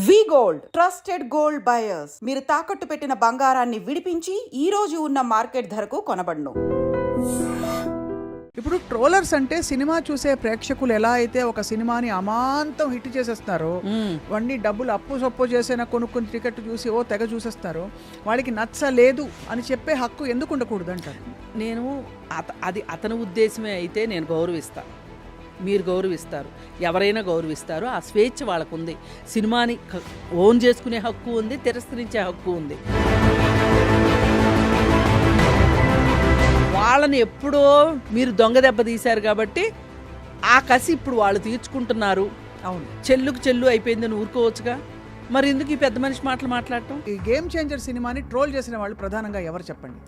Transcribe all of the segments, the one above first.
వి gold trusted gold buyers. మీరు తాకట్టు పెట్టిన బంగారాన్ని విడిపించి ఈ రోజు ఉన్న మార్కెట్ ధరకు కొనబడును. ఇప్పుడు ట్రోలర్స్ అంటే సినిమా చూసే ప్రేక్షకులు ఎలా అయితే ఒక సినిమాని అమాంతం హిట్ చేసేస్తారో, వాడిని డబ్బులు అప్పు సొప్పు చేసినా కొనుక్కుని టికెట్ చూసి తెగ చూసేస్తారో, వాళ్ళకి నచ్చలేదు అని చెప్పే హక్కు ఎందుకు ఉండకూడదు అంటారు. నేను అది అతని ఉద్దేశమే అయితే నేను గౌరవిస్తాను, మీరు గౌరవిస్తారు, ఎవరైనా గౌరవిస్తారు. ఆ స్వేచ్ఛ వాళ్ళకు ఉంది. సినిమాని ఓన్ చేసుకునే హక్కు ఉంది, తిరస్కరించే హక్కు ఉంది. వాళ్ళని ఎప్పుడో మీరు దొంగ దెబ్బ తీశారు కాబట్టి ఆ కసి ఇప్పుడు వాళ్ళు తీర్చుకుంటున్నారు. అవును, చెల్లుకు చెల్లు అయిపోయిందని ఊరుకోవచ్చుగా. మరి ఎందుకు ఈ పెద్ద మనిషి మాటలు మాట్లాడటం? ఈ గేమ్ చేంజర్ సినిమాని ట్రోల్ చేసిన వాళ్ళు ప్రధానంగా ఎవరు చెప్పండి?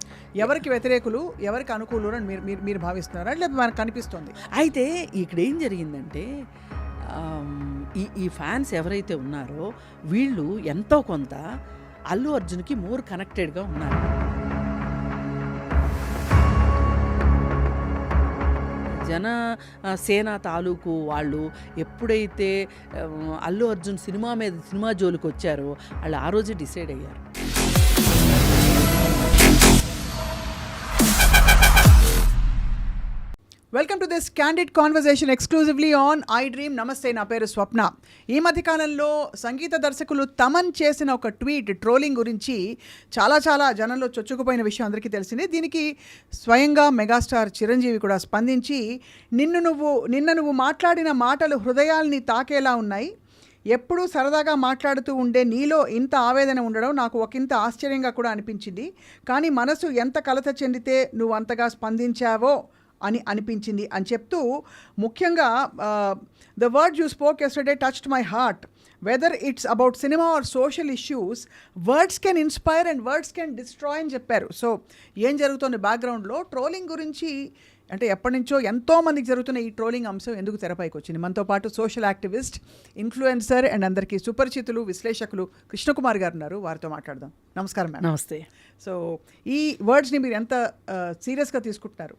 ఎవరికి వ్యతిరేకులు, ఎవరికి అనుకూలు అని మీరు భావిస్తున్నారా, లేదా మనకు కనిపిస్తుంది? అయితే ఇక్కడ ఏం జరిగిందంటే ఈ ఫ్యాన్స్ ఎవరైతే ఉన్నారో వీళ్ళు ఎంతో కొంత అల్లు అర్జున్కి మోర్ కనెక్టెడ్గా ఉన్నారు. జనసేన తాలూకు వాళ్ళు ఎప్పుడైతే అల్లు అర్జున్ సినిమా జోలికి వచ్చారో వాళ్ళు ఆ రోజు డిసైడ్ అయ్యారు. Welcome to this candid conversation exclusively on I dream. నమస్తే, నా పేరు స్వప్న. ఈ మధ్యకాలంలో సంగీత దర్శకులు తమన్ చేసిన ఒక ట్వీట్ ట్రోలింగ్ గురించి చాలా జనంలో చొచ్చుకుపోయిన విషయం అందరికీ తెలిసిందే. దీనికి స్వయంగా మెగాస్టార్ చిరంజీవి కూడా స్పందించి, నిన్న నువ్వు మాట్లాడిన మాటలు హృదయాల్ని తాకేలా ఉన్నాయి. ఎప్పుడూ సరదాగా మాట్లాడుతూ ఉండే నీలో ఇంత ఆవేదన ఉండడం నాకు ఒకంత ఆశ్చర్యంగా కూడా అనిపించింది. కానీ మనసు ఎంత కలత చెందితే నువ్వు అంతగా స్పందించావో అని అనిపించింది అని చెప్తూ, ముఖ్యంగా the word you spoke yesterday touched my heart. Whether it's about cinema or social issues, words can inspire and words can destroy అని చెప్పారు. సో ఏం జరుగుతుంది బ్యాక్గ్రౌండ్లో? ట్రోలింగ్ గురించి అంటే ఎప్పటి నుంచో ఎంతోమందికి జరుగుతున్న ఈ ట్రోలింగ్ అంశం ఎందుకు తెరపైకి వచ్చింది? మనతో పాటు సోషల్ యాక్టివిస్ట్, ఇన్ఫ్లుయెన్సర్ అండ్ అందరికీ సుపరిచితులు, విశ్లేషకులు కృష్ణకుమార్ గారు ఉన్నారు. వారితో మాట్లాడదాం. నమస్కారం మేడం. నమస్తే. సో ఈ వర్డ్స్ని మీరు ఎంత సీరియస్గా తీసుకుంటున్నారు?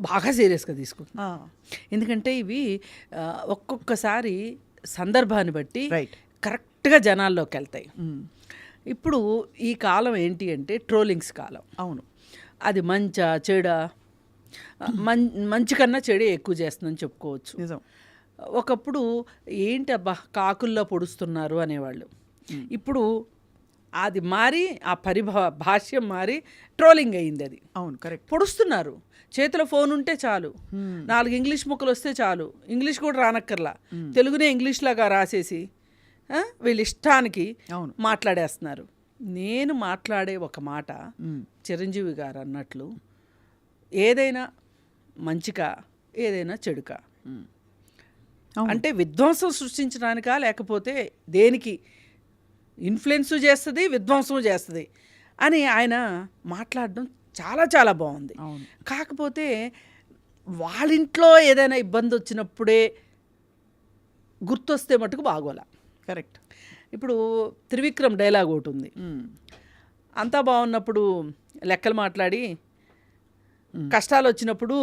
బాగా సీరియస్గా తీసుకుంటున్నా. ఎందుకంటే ఇవి ఒక్కొక్కసారి సందర్భాన్ని బట్టి కరెక్ట్గా జనాల్లోకి వెళ్తాయి. ఇప్పుడు ఈ కాలం ఏంటి అంటే ట్రోలింగ్స్ కాలం. అవును, అది మంచా చెడా? మంచి కన్నా చెడే ఎక్కువ చేస్తుందని చెప్పుకోవచ్చు. నిజం. ఒకప్పుడు ఏంటి అబ్బా కాకుల్లో పొడుస్తున్నారు అనేవాళ్ళు. ఇప్పుడు అది మారి ఆ భాష్యం మారి ట్రోలింగ్ అయింది. అది అవును, కరెక్ట్. పొడుస్తున్నారు. చేతిలో ఫోన్ ఉంటే చాలు, 4 ఇంగ్లీష్ ముక్కలు వస్తే చాలు, ఇంగ్లీష్ కూడా రానక్కర్లా, తెలుగునే ఇంగ్లీష్ లాగా రాసేసి వీళ్ళ ఇష్టానికి మాట్లాడేస్తున్నారు. నేను మాట్లాడే ఒక మాట చిరంజీవి గారు అన్నట్లు, ఏదైనా మంచికా ఏదైనా చెడుకా, అంటే విధ్వంసం సృష్టించడానికా లేకపోతే దేనికి ఇన్ఫ్లుయెన్స్ చేస్తుంది, విధ్వంసం చేస్తుంది అని ఆయన మాట్లాడడం చాలా బాగుంది. కాకపోతే వాళ్ళింట్లో ఏదైనా ఇబ్బంది వచ్చినప్పుడే గుర్తొస్తే మటుకు బాగోలా. కరెక్ట్. ఇప్పుడు త్రివిక్రమ్ డైలాగ్ ఒకటి ఉంది, అంతా బాగున్నప్పుడు లెక్కలు మాట్లాడి కష్టాలు వచ్చినప్పుడు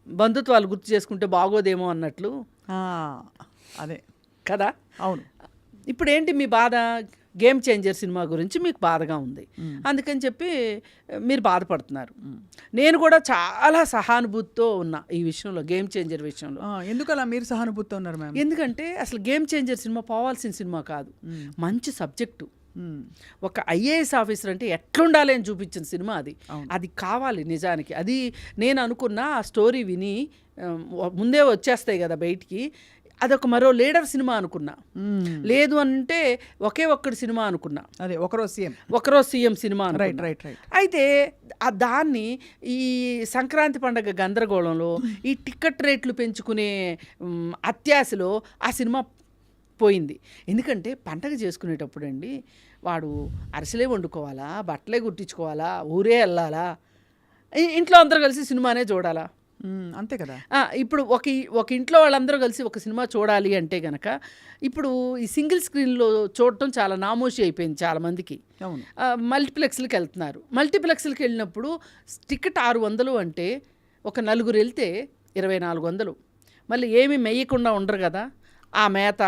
బంధుత్వాలు గుర్తు చేసుకుంటే బాగోదేమో అన్నట్లు. అదే కదా? అవును. ఇప్పుడు ఏంటి మీ బాధ? గేమ్ చేంజర్ సినిమా గురించి మీకు బాధగా ఉంది, అందుకని చెప్పి మీరు బాధపడుతున్నారు. నేను కూడా చాలా సహానుభూతితో ఉన్నా ఈ విషయంలో, గేమ్ చేంజర్ విషయంలో. ఎందుకు అలా మీరు సహానుభూతితో ఉన్నారు మ్యామ్? ఎందుకంటే అసలు గేమ్ చేంజర్ సినిమా పోవాల్సిన సినిమా కాదు. మంచి సబ్జెక్టు, ఒక ఐఏఎస్ ఆఫీసర్ అంటే ఎట్లుండాలి అని చూపించిన సినిమా అది. అది కావాలి నిజానికి. అది నేను అనుకున్న ఆ స్టోరీ విని ముందే వచ్చేస్తాయి కదా బయటికి. అదొక మరో లీడర్ సినిమా అనుకున్నా. లేదు అంటే ఒకే ఒక్కడి సినిమా అనుకున్నా. అదే ఒకరోజు సీఎం సినిమా. రైట్. అయితే దాన్ని ఈ సంక్రాంతి పండగ గందరగోళంలో ఈ టికెట్ రేట్లు పెంచుకునే అత్యాశలో ఆ సినిమా పోయింది. ఎందుకంటే పండగ చేసుకునేటప్పుడు అండి, వాడు అరిసెలే వండుకోవాలా, బట్టలే కుట్టించుకోవాలా, ఊరే వెళ్ళాలా, ఇంట్లో అందరూ కలిసి సినిమానే చూడాలా? అంతే కదా. ఇప్పుడు ఒక ఇంట్లో వాళ్ళందరూ కలిసి ఒక సినిమా చూడాలి అంటే గనక ఇప్పుడు ఈ సింగిల్ స్క్రీన్లో చూడటం చాలా నామోషి అయిపోయింది చాలామందికి. మల్టీప్లెక్స్లకి వెళ్తున్నారు. మల్టీప్లెక్స్లకి వెళ్ళినప్పుడు టికెట్ 600 అంటే ఒక నలుగురు వెళ్తే 2400. మళ్ళీ ఏమీ మెయ్యకుండా ఉండరు కదా, ఆ మేత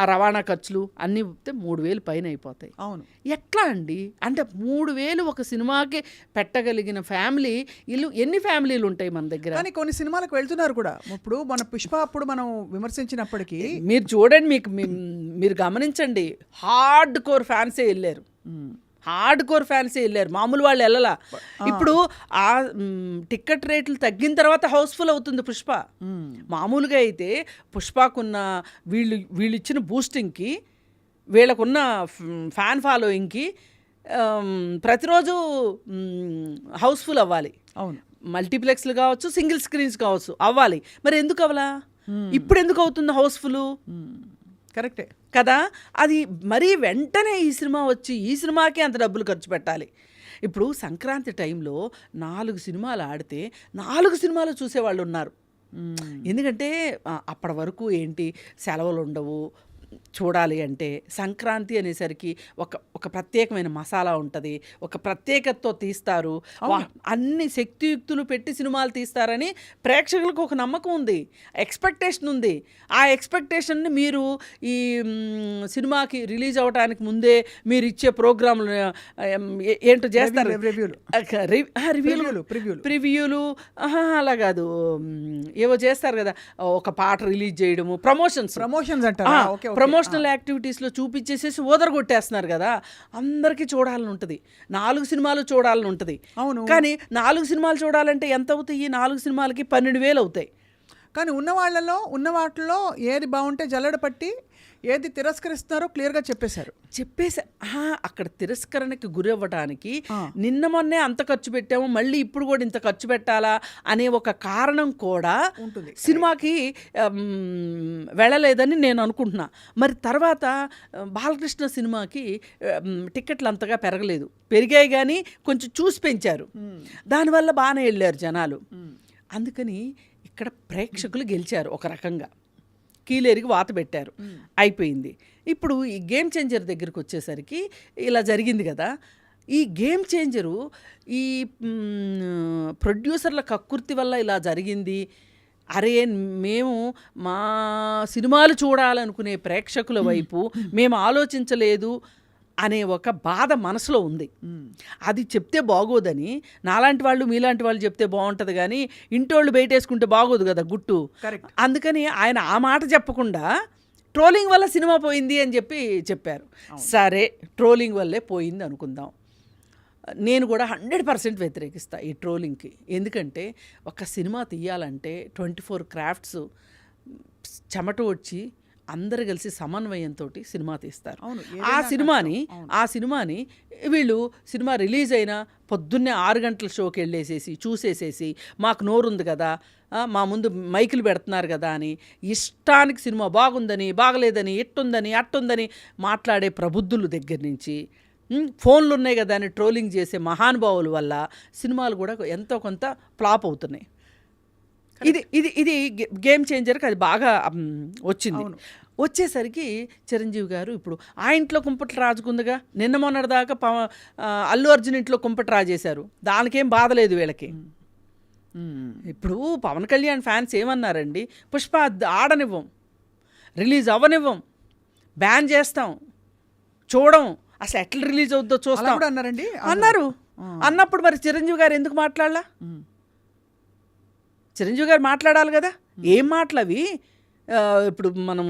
ఆ రవాణా ఖర్చులు అన్నీ 3,000 పైన అయిపోతాయి. అవును. ఎట్లా అండి? అంటే 3,000 ఒక సినిమాకి పెట్టగలిగిన ఫ్యామిలీ ఇల్లు ఎన్ని ఫ్యామిలీలు ఉంటాయి మన దగ్గర? కానీ కొన్ని సినిమాలకు వెళ్తున్నారు కూడా. ఇప్పుడు మన పుష్ప అప్పుడు మనం విమర్శించినప్పటికీ మీరు చూడండి, మీరు గమనించండి, హార్డ్ కోర్ ఫ్యాన్సే వెళ్ళారు. మామూలు వాళ్ళు వెళ్ళలా. ఇప్పుడు ఆ టికెట్ రేట్లు తగ్గిన తర్వాత హౌస్ఫుల్ అవుతుంది పుష్ప. మామూలుగా అయితే పుష్పకున్న వీళ్ళు ఇచ్చిన బూస్టింగ్కి, వీళ్ళకున్న ఫ్యాన్ ఫాలోయింగ్కి ప్రతిరోజు హౌస్ఫుల్ అవ్వాలి. అవును. మల్టీప్లెక్స్లు కావచ్చు, సింగిల్ స్క్రీన్స్ కావచ్చు, అవ్వాలి. మరి ఎందుకు అవ్వాలా? ఇప్పుడు ఎందుకు అవుతుంది హౌస్ఫుల్? కరెక్టే కదా. అది మరీ వెంటనే ఈ సినిమా వచ్చి ఈ సినిమాకే అంత డబ్బులు ఖర్చు పెట్టాలి. ఇప్పుడు సంక్రాంతి టైంలో 4 సినిమాలు ఆడితే 4 సినిమాలు చూసేవాళ్ళు ఉన్నారు. ఎందుకంటే అప్పటి వరకు ఏంటి, సెలవులు ఉండవు. చూడాలి అంటే సంక్రాంతి అనేసరికి ఒక ప్రత్యేకమైన మసాలా ఉంటుంది, ఒక ప్రత్యేకతతో తీస్తారు, అన్ని శక్తియుక్తులు పెట్టి సినిమాలు తీస్తారని ప్రేక్షకులకు ఒక నమ్మకం ఉంది, ఎక్స్పెక్టేషన్ ఉంది. ఆ ఎక్స్పెక్టేషన్ని మీరు ఈ సినిమాకి రిలీజ్ అవ్వడానికి ముందే మీరు ఇచ్చే ప్రోగ్రాంలు ఏంటో చేస్తారు, ప్రివ్యూలు అలా కాదు, ఏవో చేస్తారు కదా, ఒక పాట రిలీజ్ చేయడము, ప్రమోషన్స్ అంటారు. ప్రమోషనల్ యాక్టివిటీస్లో చూపించేసేసి ఓదరగొట్టేస్తున్నారు కదా. అందరికీ చూడాలని ఉంటుంది, 4 సినిమాలు చూడాలని ఉంటుంది. అవును. కానీ 4 సినిమాలు చూడాలంటే ఎంత అవుతాయి? 4 సినిమాలకి 12,000 అవుతాయి. కానీ ఉన్న వాటిలో ఏది బాగుంటే జల్లెడ పట్టి ఏది తిరస్కరిస్తున్నారో క్లియర్గా చెప్పేశారు. అక్కడ తిరస్కరణకి గురి అవ్వడానికి నిన్న మొన్నే అంత ఖర్చు పెట్టాము, మళ్ళీ ఇప్పుడు కూడా ఇంత ఖర్చు పెట్టాలా అనే ఒక కారణం కూడా ఉంటుంది. సినిమాకి వెళ్ళలేదని నేను అనుకుంటున్నా. మరి తర్వాత బాలకృష్ణ సినిమాకి టికెట్లు అంతగా పెరగలేదు, పెరిగాయి కానీ కొంచెం చూసి పెంచారు, దానివల్ల బాగానే వెళ్ళారు జనాలు. అందుకని ఇక్కడ ప్రేక్షకులు గెలిచారు, ఒక రకంగా కీలేరికి వాత పెట్టారు, అయిపోయింది. ఇప్పుడు ఈ గేమ్ చేంజర్ దగ్గరికి వచ్చేసరికి ఇలా జరిగింది కదా. ఈ గేమ్ చేంజరు ఈ ప్రొడ్యూసర్ల కక్కుర్తి వల్ల ఇలా జరిగింది. అరే, మేము మా సినిమాలు చూడాలనుకునే ప్రేక్షకుల వైపు మేము ఆలోచించలేదు అనే ఒక బాధ మనసులో ఉంది. అది చెప్తే బాగోదని నాలాంటి వాళ్ళు మీలాంటి వాళ్ళు చెప్తే బాగుంటుంది, కానీ ఇంటోళ్ళు బయటేసుకుంటే బాగోదు కదా గుట్టు. అందుకని ఆయన ఆ మాట చెప్పకుండా ట్రోలింగ్ వల్ల సినిమా పోయింది అని చెప్పారు. సరే, ట్రోలింగ్ వల్లే పోయింది అనుకుందాం. నేను కూడా 100% వ్యతిరేకిస్తా ఈ ట్రోలింగ్కి. ఎందుకంటే ఒక సినిమా తీయాలంటే 24 క్రాఫ్ట్స్ చెమట వచ్చి అందరు కలిసి సమన్వయంతో సినిమా తీస్తారు. ఆ సినిమాని వీళ్ళు సినిమా రిలీజ్ అయినా పొద్దున్నే 6 గంటల షోకి వెళ్ళేసేసి చూసేసేసి మాకు నోరుంది కదా, మా ముందు మైకులు పెడుతున్నారు కదా అని ఇష్టానికి సినిమా బాగుందని బాగలేదని ఇట్టుందని అట్టుందని మాట్లాడే ప్రబుద్ధుల దగ్గర నుంచి ఫోన్లు ఉన్నాయి కదా అని ట్రోలింగ్ చేసే మహానుభావుల వల్ల సినిమాలు కూడా ఎంతో కొంత ఫ్లాప్ అవుతున్నాయి. ఇది గేమ్ చేంజర్కి అది బాగా వచ్చింది. వచ్చేసరికి చిరంజీవి గారు ఇప్పుడు ఆ ఇంట్లో కుంపటి రాజుకుందిగా, నిన్న మొన్నటిదాకా అల్లు అర్జున్ ఇంట్లో కుంపటి రాజేశారు, దానికేం బాధ లేదు వీళ్ళకి. ఇప్పుడు పవన్ కళ్యాణ్ ఫ్యాన్స్ ఏమన్నారండి, పుష్ప ఆడనివ్వం, రిలీజ్ అవ్వనివ్వం, బ్యాన్ చేస్తాం, చూడం, అసలు ఎట్లా రిలీజ్ అవుద్దో చూస్తాం అన్నారు. అన్నప్పుడు మరి చిరంజీవి గారు ఎందుకు మాట్లాడలా? చిరంజీవి గారు మాట్లాడాలి కదా. ఏం మాటలవి? ఇప్పుడు మనం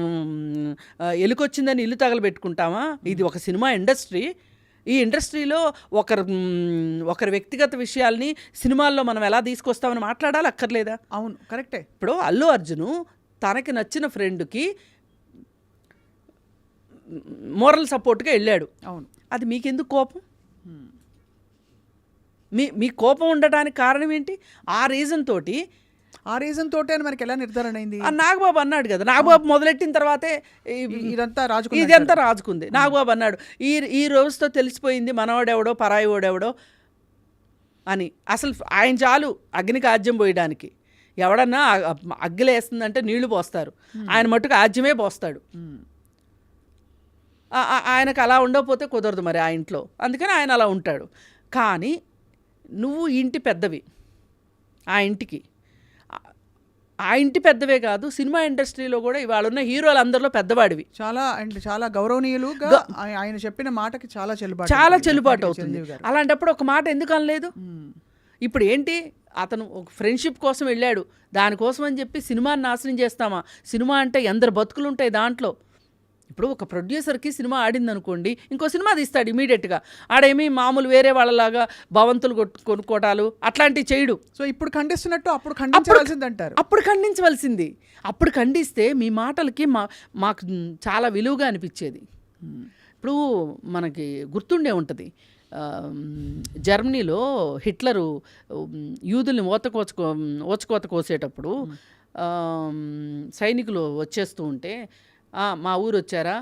ఎలుకొచ్చిందని ఇల్లు తగలబెట్టుకుంటామా? ఇది ఒక సినిమా ఇండస్ట్రీ. ఈ ఇండస్ట్రీలో ఒకరి వ్యక్తిగత విషయాల్ని సినిమాల్లో మనం ఎలా తీసుకొస్తామని మాట్లాడాలి, అక్కర్లేదా? అవును, కరెక్టే. ఇప్పుడు అల్లు అర్జును తనకి నచ్చిన ఫ్రెండ్కి మోరల్ సపోర్ట్గా వెళ్ళాడు. అవును, అది మీకెందుకు కోపం? మీ కోపం ఉండటానికి కారణం ఏంటి? ఆ రీజన్ తోటి అని మనకి ఎలా నిర్ధారణ అయింది? నాగబాబు అన్నాడు కదా, నాగబాబు మొదలెట్టిన తర్వాతే ఇదంతా రాజుకుంది. నాగబాబు అన్నాడు, ఈ రోజుతో తెలిసిపోయింది మనవాడెవడో పరాయి వాడెవడో అని. అసలు ఆయన చాలు అగ్నికి ఆజ్యం పోయడానికి. ఎవడన్నా అగ్గిలేస్తుందంటే నీళ్లు పోస్తారు, ఆయన మట్టుకు ఆజ్యమే పోస్తాడు. ఆయనకు అలా ఉండకపోతే కుదరదు మరి ఆ ఇంట్లో, అందుకని ఆయన అలా ఉంటాడు. కానీ నువ్వు ఇంటి పెద్దవి, ఆ ఇంటికి ఆ ఇంటి పెద్దవే కాదు, సినిమా ఇండస్ట్రీలో కూడా ఇవాళ ఉన్న హీరోలు అందరిలో పెద్దవాడివి. చాలా అండ్ చాలా గౌరవనీయులుగా ఆయన చెప్పిన మాటకి చాలా చెల్లుబాటు అవుతుంది. అలాంటప్పుడు ఒక మాట ఎందుకు అనలేదు? ఇప్పుడు ఏంటి, అతను ఒక ఫ్రెండ్షిప్ కోసం వెళ్ళాడు, దానికోసం అని చెప్పి సినిమాని నాశనం చేస్తామా? సినిమా అంటే ఎందరు బతుకులు ఉంటాయి దాంట్లో. ఇప్పుడు ఒక ప్రొడ్యూసర్కి సినిమా ఆడింది అనుకోండి, ఇంకో సినిమా తీస్తాడు ఇమీడియట్గా. ఆడేమి మామూలు వేరే వాళ్ళలాగా భవంతులు కొనుక్కోటాలు అట్లాంటివి చేయడు. సో ఇప్పుడు ఖండిస్తున్నట్టు అప్పుడు ఖండించవలసింది అంటారు. అప్పుడు ఖండిస్తే మీ మాటలకి మాకు చాలా విలువగా అనిపించేది. ఇప్పుడు మనకి గుర్తుండే ఉంటుంది, జర్మనీలో హిట్లరు యూదుల్ని ఓచకోత కోసేటప్పుడు సైనికులు వచ్చేస్తూ ఉంటే, మా ఊరు వచ్చారా,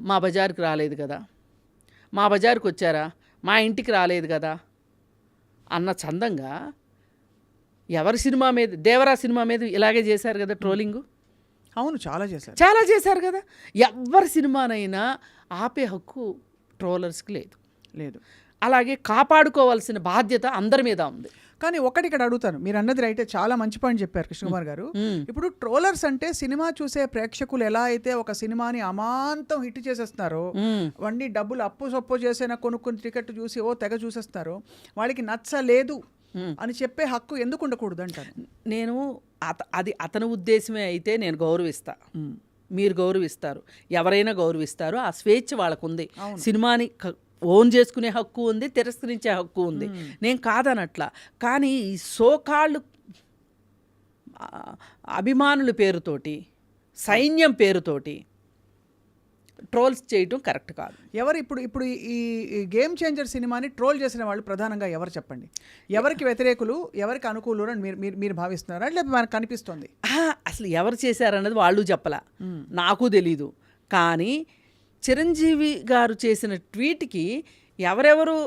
మా బజార్కి రాలేదు కదా, మా బజార్కి వచ్చారా, మా ఇంటికి రాలేదు కదా అన్న చందంగా ఎవరి సినిమా మీద, దేవరా సినిమా మీద ఇలాగే చేశారు కదా ట్రోలింగు. అవును, చాలా చేశారు కదా. ఎవరి సినిమానైనా ఆపే హక్కు ట్రోలర్స్కి లేదు. అలాగే కాపాడుకోవాల్సిన బాధ్యత అందరి మీద ఉంది. కానీ ఒకటి ఇక్కడ అడుగుతాను, మీరు అన్నది రైతే, చాలా మంచి పాయింట్ చెప్పారు కృష్ణకుమార్ గారు. ఇప్పుడు ట్రోలర్స్ అంటే సినిమా చూసే ప్రేక్షకులు ఎలా అయితే ఒక సినిమాని అమాంతం హిట్ చేసేస్తున్నారో, వాడిని డబ్బులు అప్పు సొప్పు చేసైనా కొనుక్కుని టికెట్ చూసి తెగ చూసేస్తున్నారో, వాళ్ళకి నచ్చలేదు అని చెప్పే హక్కు ఎందుకు ఉండకూడదు అంటారు నేను. అది అతని ఉద్దేశమే అయితే నేను గౌరవిస్తా, మీరు గౌరవిస్తారు, ఎవరైనా గౌరవిస్తారు. ఆ స్వేచ్ఛ వాళ్ళకు ఉంది. సినిమాని ఓన్ చేసుకునే హక్కు ఉంది, తిరస్కరించే హక్కు ఉంది, నేను కాదనట్లా. కానీ ఈ సోకాళ్ళు అభిమానుల పేరుతోటి, సైన్యం పేరుతోటి ట్రోల్స్ చేయటం కరెక్ట్ కాదు. ఎవరు ఇప్పుడు ఈ గేమ్ చేంజర్ సినిమాని ట్రోల్ చేసిన వాళ్ళు ప్రధానంగా ఎవరు చెప్పండి? ఎవరికి వ్యతిరేకులు, ఎవరికి అనుకూలు అని మీరు భావిస్తున్నారా, లేకపోతే మనకు కనిపిస్తుంది? అసలు ఎవరు చేశారన్నది వాళ్ళు చెప్పలా, నాకు తెలీదు. కానీ చిరంజీవి గారు చేసిన ట్వీట్కి ఎవరెవరు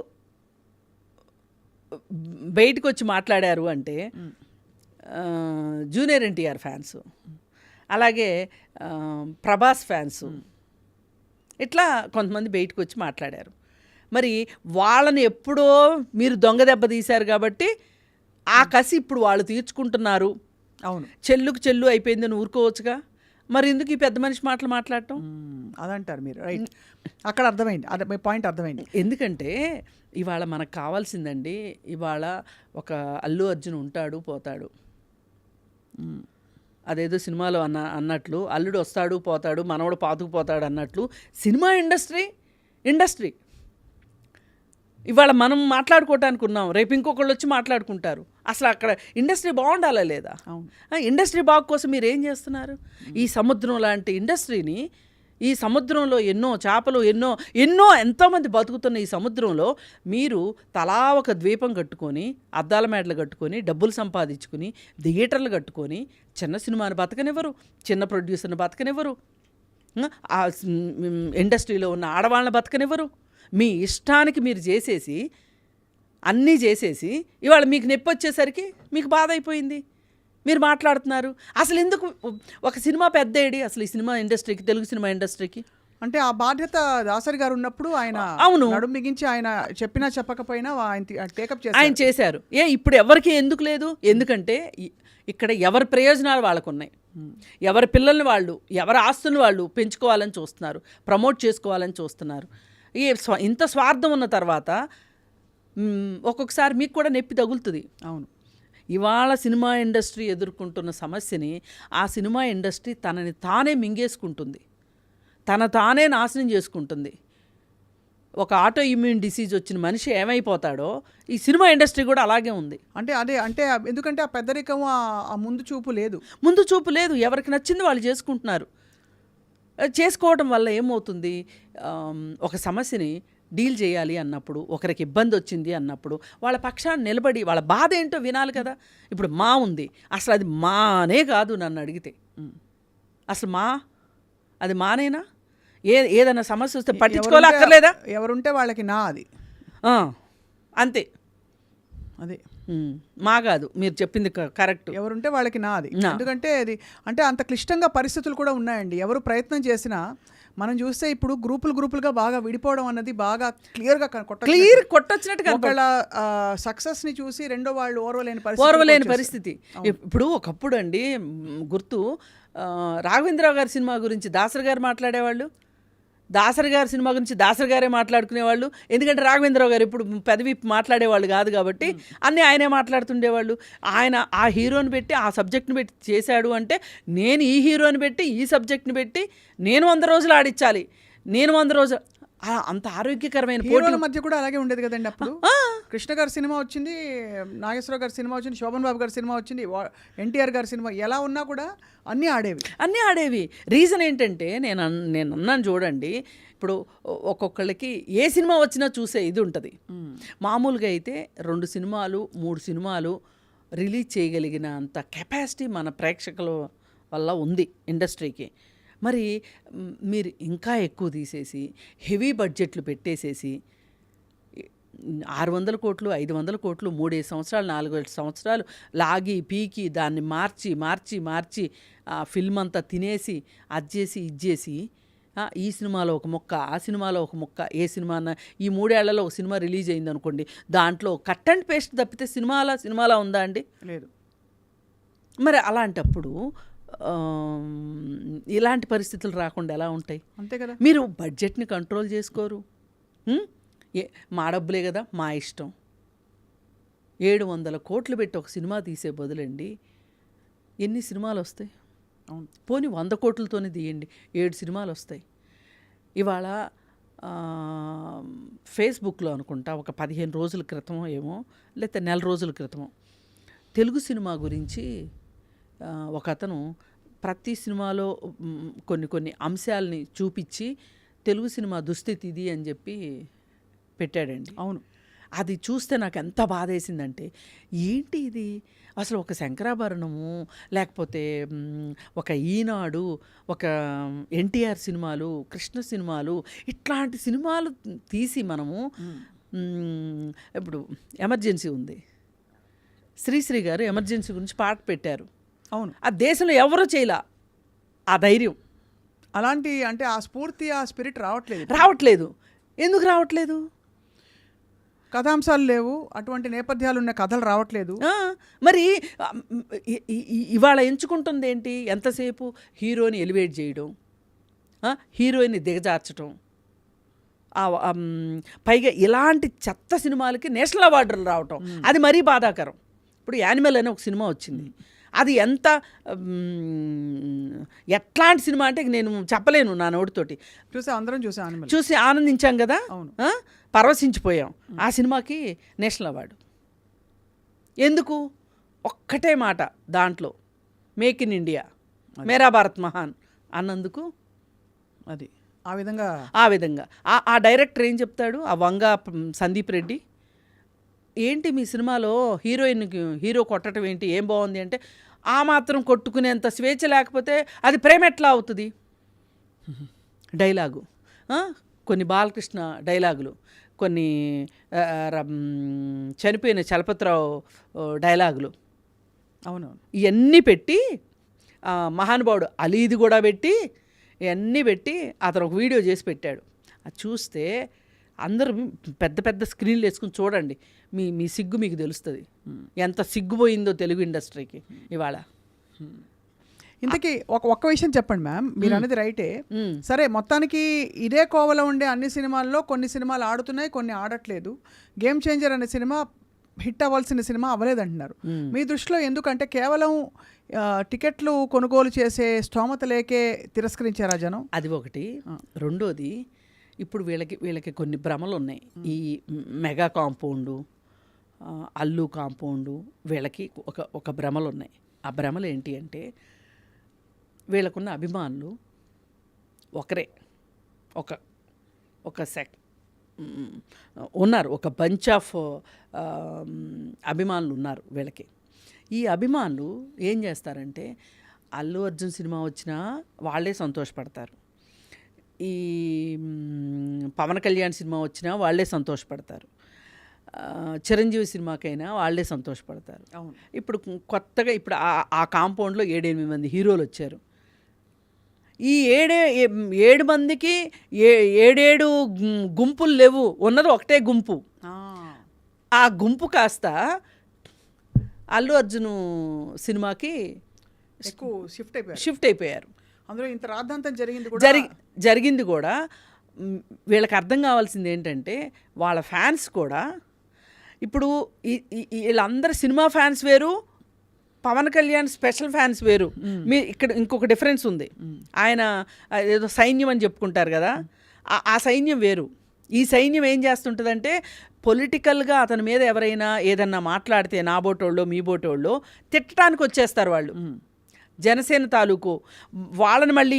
బయటకు వచ్చి మాట్లాడారు అంటే, జూనియర్ ఎన్టీఆర్ ఫ్యాన్స్, అలాగే ప్రభాస్ ఫ్యాన్స్, ఇట్లా కొంతమంది బయటకు వచ్చి మాట్లాడారు. మరి వాళ్ళని ఎప్పుడో మీరు దొంగ దెబ్బ తీశారు కాబట్టి ఆ కసి ఇప్పుడు వాళ్ళు తీర్చుకుంటున్నారు. అవును, చెల్లుకు చెల్లు అయిపోయిందని ఊరుకోవచ్చుగా, మరి ఎందుకు ఈ పెద్ద మనిషి మాటలు మాట్లాడటం అదంటారు మీరు. రైట్, అక్కడ అర్థమైంది, అదే మీ పాయింట్ అర్థమైంది. ఎందుకంటే ఇవాళ మనకు కావాల్సిందండి, ఇవాళ ఒక అల్లు అర్జున్ ఉంటాడు పోతాడు, అదేదో సినిమాలో అన్నట్లు అల్లుడు వస్తాడు పోతాడు, మనవడు పాతుకుపోతాడు అన్నట్లు సినిమా ఇండస్ట్రీ ఇవాళ మనం మాట్లాడుకోవటానికి ఉన్నాం, రేపు ఇంకొకళ్ళు వచ్చి మాట్లాడుకుంటారు. అసలు అక్కడ ఇండస్ట్రీ బాగుండాలా లేదా? ఇండస్ట్రీ బాగు కోసం మీరు ఏం చేస్తున్నారు? ఈ సముద్రం లాంటి ఇండస్ట్రీని, ఈ సముద్రంలో ఎన్నో చేపలు, ఎంతోమంది బతుకుతున్న ఈ సముద్రంలో మీరు తలా ఒక ద్వీపం కట్టుకొని, అద్దాల మేడలు కట్టుకొని, డబ్బులు సంపాదించుకుని, థియేటర్లు కట్టుకొని చిన్న సినిమాని బతకనివ్వరు, చిన్న ప్రొడ్యూసర్ని బతకనివ్వరు, ఆ ఇండస్ట్రీలో ఉన్న ఆడవాళ్ళని బతకనివ్వరు. మీ ఇష్టానికి మీరు అన్నీ చేసేసి ఇవాళ మీకు నొప్పి వచ్చేసరికి మీకు బాధ అయిపోయింది, మీరు మాట్లాడుతున్నారు. అసలు ఎందుకు ఒక సినిమా పెద్దేడి అసలు ఈ సినిమా ఇండస్ట్రీకి, తెలుగు సినిమా ఇండస్ట్రీకి? అంటే ఆ బాధ్యత దాసరి గారు ఉన్నప్పుడు ఆయన నడుము బిగించి ఆయన చెప్పినా చెప్పకపోయినా ఆయన చేశారు. ఇప్పుడు ఎవరికి ఎందుకు లేదు? ఎందుకంటే ఇక్కడ ఎవరి ప్రయోజనాలు వాళ్ళకు ఉన్నాయి, ఎవరి పిల్లల్ని వాళ్ళు, ఎవరి ఆస్తులను వాళ్ళు పెంచుకోవాలని చూస్తున్నారు, ప్రమోట్ చేసుకోవాలని చూస్తున్నారు. ఇంత స్వార్థం ఉన్న తర్వాత ఒక్కొక్కసారి మీకు కూడా నొప్పి తగులుతుంది. అవును, ఇవాళ సినిమా ఇండస్ట్రీ ఎదుర్కొంటున్న సమస్యని ఆ సినిమా ఇండస్ట్రీ తనని తానే మింగేసుకుంటుంది, తానే నాశనం చేసుకుంటుంది. ఒక ఆటో ఇమ్యూన్ డిసీజ్ వచ్చిన మనిషి ఏమైపోతాడో ఈ సినిమా ఇండస్ట్రీ కూడా అలాగే ఉంది. అంటే ఎందుకంటే ఆ పెద్దరికం, ఆ ముందు చూపు లేదు. ఎవరికి నచ్చింది వాళ్ళు చేసుకుంటున్నారు. చేసుకోవడం వల్ల ఏమవుతుంది, ఒక సమస్యని డీల్ చేయాలి అన్నప్పుడు, ఒకరికి ఇబ్బంది వచ్చింది అన్నప్పుడు వాళ్ళ పక్షాన్ని నిలబడి వాళ్ళ బాధ ఏంటో వినాలి కదా. ఇప్పుడు మా ఉంది, అసలు అది మానే కాదు నన్ను అడిగితే, అసలు అది మానేనా? ఏదైనా సమస్య వస్తే పట్టించుకోలే, అక్కర్లేదా? ఎవరుంటే వాళ్ళకి నా అది అంతే, అదే మా కాదు, మీరు చెప్పింది కరెక్ట్. ఎవరుంటే వాళ్ళకి నా అది. ఎందుకంటే అది అంటే అంత క్లిష్టంగా పరిస్థితులు కూడా ఉన్నాయండి. ఎవరు ప్రయత్నం చేసినా మనం చూస్తే ఇప్పుడు గ్రూపులుగా బాగా విడిపోవడం అన్నది బాగా క్లియర్గా క్లియర్ కొట్టొచ్చినట్టుగా ఒకళ్ళ సక్సెస్ ని చూసి రెండో వాళ్ళు ఓర్వలేని పరిస్థితి. ఇప్పుడు ఒకప్పుడు అండి గుర్తు రాఘవేంద్రరావు గారి సినిమా గురించి దాసరి గారు మాట్లాడేవాళ్ళు, దాసరి గారి సినిమా గురించి దాసరి గారే మాట్లాడుకునేవాళ్ళు. ఎందుకంటే రాఘవేంద్రరావు గారు ఇప్పుడు పెదవి మాట్లాడేవాళ్ళు కాదు కాబట్టి అన్నీ ఆయనే మాట్లాడుతుండేవాళ్ళు. ఆయన ఆ హీరోని పెట్టి ఆ సబ్జెక్ట్ని పెట్టి చేశాడు అంటే నేను ఈ హీరోని పెట్టి ఈ సబ్జెక్ట్ని పెట్టి నేను 100 రోజులు ఆడించాలి, నేను 100 రోజులు, అంత ఆరోగ్యకరమైన పోటీల మధ్య కూడా అలాగే ఉండేది కదండి. అప్పుడు కృష్ణ గారి సినిమా వచ్చింది, నాగేశ్వరరావు గారి సినిమా వచ్చింది, శోభన్ బాబు గారి సినిమా వచ్చింది, ఎన్టీఆర్ గారి సినిమా, ఎలా ఉన్నా కూడా అన్నీ ఆడేవి. రీజన్ ఏంటంటే నేను అన్నాను చూడండి, ఇప్పుడు ఒక్కొక్కళ్ళకి ఏ సినిమా వచ్చినా చూసే ఇది ఉంటుంది. మామూలుగా అయితే 2 సినిమాలు 3 సినిమాలు రిలీజ్ చేయగలిగిన అంత కెపాసిటీ మన ప్రేక్షకుల వల్ల ఉంది ఇండస్ట్రీకి. మరి మీరు ఇంకా ఎక్కువ తీసేసి హెవీ బడ్జెట్లు పెట్టేసేసి 600 కోట్లు 500 కోట్లు 3 సంవత్సరాలు 4 సంవత్సరాలు లాగి పీకి దాన్ని మార్చి ఫిల్మ్ అంతా తినేసి అది చేసి ఇది చేసి ఈ సినిమాలో ఒక ముక్క ఆ సినిమాలో ఒక ముక్క, ఏ సినిమా ఈ 3 ఏళ్లలో ఒక సినిమా రిలీజ్ అయింది అనుకోండి, దాంట్లో కట్ అండ్ పేస్ట్ తప్పితే సినిమాలా ఉందా అండి? లేదు. మరి అలాంటప్పుడు ఇలాంటి పరిస్థితులు రాకుండా ఎలా ఉంటాయి? అంతే కదా. మీరు బడ్జెట్ని కంట్రోల్ చేసుకోరు. మా డబ్బులే కదా, మా ఇష్టం. 700 కోట్లు పెట్టి ఒక సినిమా తీసే బదులండి ఎన్ని సినిమాలు వస్తాయి? పోనీ 100 కోట్లతోనే తీయండి, 7 సినిమాలు వస్తాయి. ఇవాళ ఫేస్బుక్లో అనుకుంటా ఒక 15 రోజుల క్రితమో ఏమో, లేకపోతే నెల రోజుల క్రితమో తెలుగు సినిమా గురించి ఒక అతను ప్రతి సినిమాలో కొన్ని అంశాలని చూపించి తెలుగు సినిమా దుస్థితి ఇది అని చెప్పి పెట్టాడండి. అవును, అది చూస్తే నాకు ఎంత బాధేసిందంటే, ఏంటి ఇది అసలు ఒక శంకరాభరణము, లేకపోతే ఒక ఈనాడు, ఒక ఎన్టీఆర్ సినిమాలు, కృష్ణ సినిమాలు, ఇట్లాంటి సినిమాలు తీసి మనము ఇప్పుడు ఎమర్జెన్సీ ఉంది, శ్రీశ్రీ గారు ఎమర్జెన్సీ గురించి పాట పెట్టారు. అవును, ఆ దేశంలో ఎవరూ చేయలా ఆ ధైర్యం. అలాంటి అంటే ఆ స్ఫూర్తి ఆ స్పిరిట్ రావట్లేదు. ఎందుకు రావట్లేదు? కథాంశాలు లేవు, అటువంటి నేపథ్యాలు ఉన్న కథలు రావట్లేదు. మరి ఇవాళ ఎంచుకుంటుంది ఏంటి? ఎంతసేపు హీరోని ఎలివేట్ చేయడం, హీరోయిన్ని దిగజార్చడం, పైగా ఇలాంటి చెత్త సినిమాలకి నేషనల్ అవార్డులు రావటం, అది మరీ బాధాకరం. ఇప్పుడు యానిమల్ అనే ఒక సినిమా వచ్చింది, అది ఎట్లాంటి సినిమా అంటే నేను చెప్పలేను నా నోటితోటి. అందరం చూసి ఆనందించాం కదా, పరవశించిపోయాం. ఆ సినిమాకి నేషనల్ అవార్డు ఎందుకు? ఒక్కటే మాట దాంట్లో, మేక్ ఇన్ ఇండియా, మేరా భారత్ మహాన్ అన్నందుకు. అది ఆ విధంగా ఆ డైరెక్టర్ ఏం చెప్తాడు, ఆ వంగ సందీప్ రెడ్డి, ఏంటి మీ సినిమాలో హీరో కొట్టడం ఏంటి, ఏం బాగుంది అంటే, ఆ మాత్రం కొట్టుకునేంత స్వేచ్ఛ లేకపోతే అది ప్రేమ ఎట్లా అవుతుంది? డైలాగు, కొన్ని బాలకృష్ణ డైలాగులు, కొన్ని చనిపోయిన చలపతిరావు డైలాగులు, అవునవును, ఇవన్నీ పెట్టి మహానుభావుడు అలీది కూడా పెట్టి ఇవన్నీ పెట్టి అతను ఒక వీడియో చేసి పెట్టాడు. అది చూస్తే అందరూ పెద్ద స్క్రీన్లు వేసుకుని చూడండి, మీ సిగ్గు మీకు తెలుస్తుంది, ఎంత సిగ్గుపోయిందో తెలుగు ఇండస్ట్రీకి ఇవాళ. ఇంతకీ ఒక్క విషయం చెప్పండి మ్యామ్, మీరు అనేది రైటే. సరే, మొత్తానికి ఇదే కోవలో ఉండే అన్ని సినిమాల్లో కొన్ని సినిమాలు ఆడుతున్నాయి, కొన్ని ఆడట్లేదు. గేమ్ చేంజర్ అనే సినిమా హిట్ అవ్వాల్సిన సినిమా అవ్వలేదంటున్నారు. మీ దృష్టిలో ఎందుకంటే కేవలం టికెట్లు కొనుగోలు చేసే స్తోమత లేకే తిరస్కరించారా జనం? అది ఒకటి. రెండోది, ఇప్పుడు వీళ్ళకి కొన్ని భ్రమలు ఉన్నాయి. ఈ మెగా కాంపౌండు, అల్లు కాంపౌండు, వీళ్ళకి ఒక భ్రమలు ఉన్నాయి. ఆ భ్రమలు ఏంటి అంటే, వీళ్ళకున్న అభిమానులు ఒకరే, ఒక ఉన్నారు, ఒక బంచ్ ఆఫ్ అభిమానులు ఉన్నారు వీళ్ళకి. ఈ అభిమానులు ఏం చేస్తారంటే, అల్లు అర్జున్ సినిమా వచ్చినా వాళ్ళే సంతోషపడతారు, ఈ పవన్ కళ్యాణ్ సినిమా వచ్చినా వాళ్ళే సంతోషపడతారు, చిరంజీవి సినిమాకైనా వాళ్ళే సంతోషపడతారు. ఇప్పుడు కొత్తగా ఇప్పుడు ఆ కాంపౌండ్లో 7-8 మంది హీరోలు వచ్చారు. ఈ 7 మందికి 7 గుంపులు లేవు, ఉన్నది ఒకటే గుంపు. ఆ గుంపు కాస్త అల్లు అర్జున్ సినిమాకి ఎక్కువ షిఫ్ట్ అయిపోయారు. అందులో ఇంత రాద్ధాంతం జరిగింది కూడా. వీళ్ళకి అర్థం కావాల్సింది ఏంటంటే వాళ్ళ ఫ్యాన్స్ కూడా ఇప్పుడు వీళ్ళందరూ సినిమా ఫ్యాన్స్ వేరు, పవన్ కళ్యాణ్ స్పెషల్ ఫ్యాన్స్ వేరు. మీ ఇక్కడ ఇంకొక డిఫరెన్స్ ఉంది. ఆయన ఏదో సైన్యం అని చెప్పుకుంటారు కదా, ఆ సైన్యం వేరు. ఈ సైన్యం ఏం చేస్తుంటుందంటే పొలిటికల్గా అతని మీద ఎవరైనా ఏదన్నా మాట్లాడితే నా బోటోళ్ళు మీ బోటోళ్ళు తిట్టడానికి వచ్చేస్తారు వాళ్ళు. జనసేన తాలూకు వాళ్ళని మళ్ళీ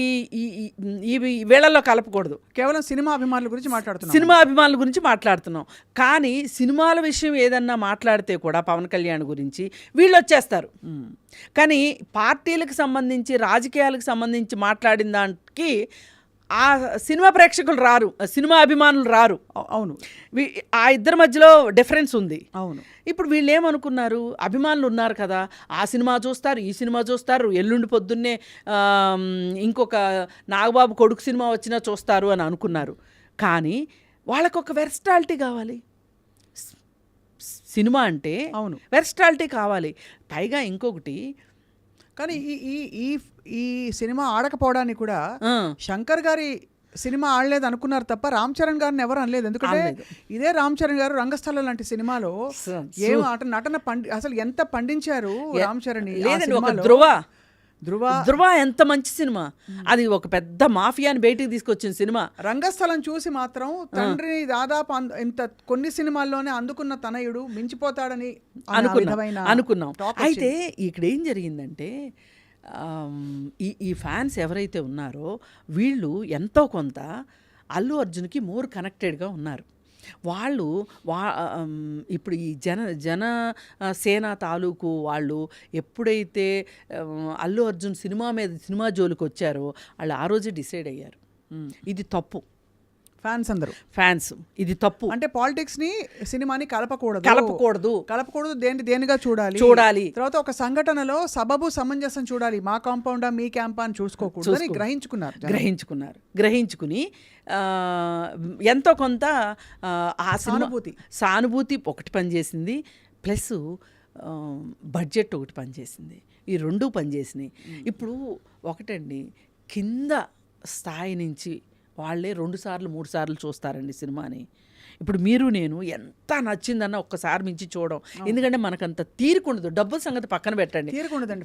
ఈ వేళల్లో కలపకూడదు. కేవలం సినిమా అభిమానుల గురించి మాట్లాడుతున్నాం. కానీ సినిమాల విషయం ఏదన్నా మాట్లాడితే కూడా పవన్ కళ్యాణ్ గురించి వీళ్ళు వచ్చేస్తారు. కానీ పార్టీలకు సంబంధించి రాజకీయాలకు సంబంధించి మాట్లాడిన దానికి ఆ సినిమా ప్రేక్షకులు రారు, సినిమా అభిమానులు రారు. అవును, ఆ ఇద్దరి మధ్యలో డిఫరెన్స్ ఉంది. అవును. ఇప్పుడు వీళ్ళు ఏమనుకున్నారు, అభిమానులు ఉన్నారు కదా, ఆ సినిమా చూస్తారు, ఈ సినిమా చూస్తారు, ఎల్లుండి పొద్దున్నే ఇంకొక నాగబాబు కొడుకు సినిమా వచ్చినా చూస్తారు అని అనుకున్నారు. కానీ వాళ్ళకు ఒక వెర్స్టాలిటీ కావాలి. సినిమా అంటే అవును, వెర్స్టాలిటీ కావాలి. పైగా ఇంకొకటి, కానీ ఈ సినిమా ఆడకపోవడానికి కూడా శంకర్ గారి సినిమా ఆడలేదు అనుకున్నారు తప్ప రామ్ చరణ్ గారిని ఎవరు అనలేదు. ఎందుకంటే ఇదే రామ్ చరణ్ గారు రంగస్థలం లాంటి సినిమాలో ఏం నటన అసలు ఎంత పండించారు రామ్ చరణ్. ధృవ ఎంత మంచి సినిమా అది, ఒక పెద్ద మాఫియాని బయటికి తీసుకొచ్చిన సినిమా. రంగస్థలం చూసి మాత్రం తండ్రిని దాదాపు ఇంత కొన్ని సినిమాల్లోనే అందుకున్న తనయుడు మించిపోతాడని అనుకున్నాం. అయితే ఇక్కడ ఏం జరిగిందంటే ఈ ఫ్యాన్స్ ఎవరైతే ఉన్నారో వీళ్ళు ఎంతో కొంత అల్లు అర్జున్కి మోర్ కనెక్టెడ్గా ఉన్నారు. వాళ్ళు ఇప్పుడు ఈ జనసేన తాలూకు వాళ్ళు ఎప్పుడైతే అల్లు అర్జున్ సినిమా జోలికి వచ్చారో వాళ్ళు ఆ రోజే డిసైడ్ అయ్యారు ఇది తప్పు. ఫ్యాన్స్ ఇది తప్పు అంటే పాలిటిక్స్ ని సినిమాని కలపకూడదు దేనిగా చూడాలి. తర్వాత ఒక సంఘటనలో సబబు సమంజసం చూడాలి, మా కాంపౌండా మీ క్యాంపా అని చూసుకోకూడదు గ్రహించుకుని ఎంతో కొంత ఆ సానుభూతి ఒకటి పనిచేసింది, ప్లస్ బడ్జెట్ ఒకటి పనిచేసింది. ఈ రెండు పనిచేసినాయి. ఇప్పుడు ఒకటండి, కింద స్థాయి నుంచి వాళ్ళే 2 సార్లు 3 సార్లు చూస్తారండి సినిమాని. ఇప్పుడు మీరు నేను ఎంత నచ్చిందన్న ఒక్కసారి మించి చూడడం, ఎందుకంటే మనకంత తీరుకుండదు. డబ్బుల సంగతి పక్కన పెట్టండి,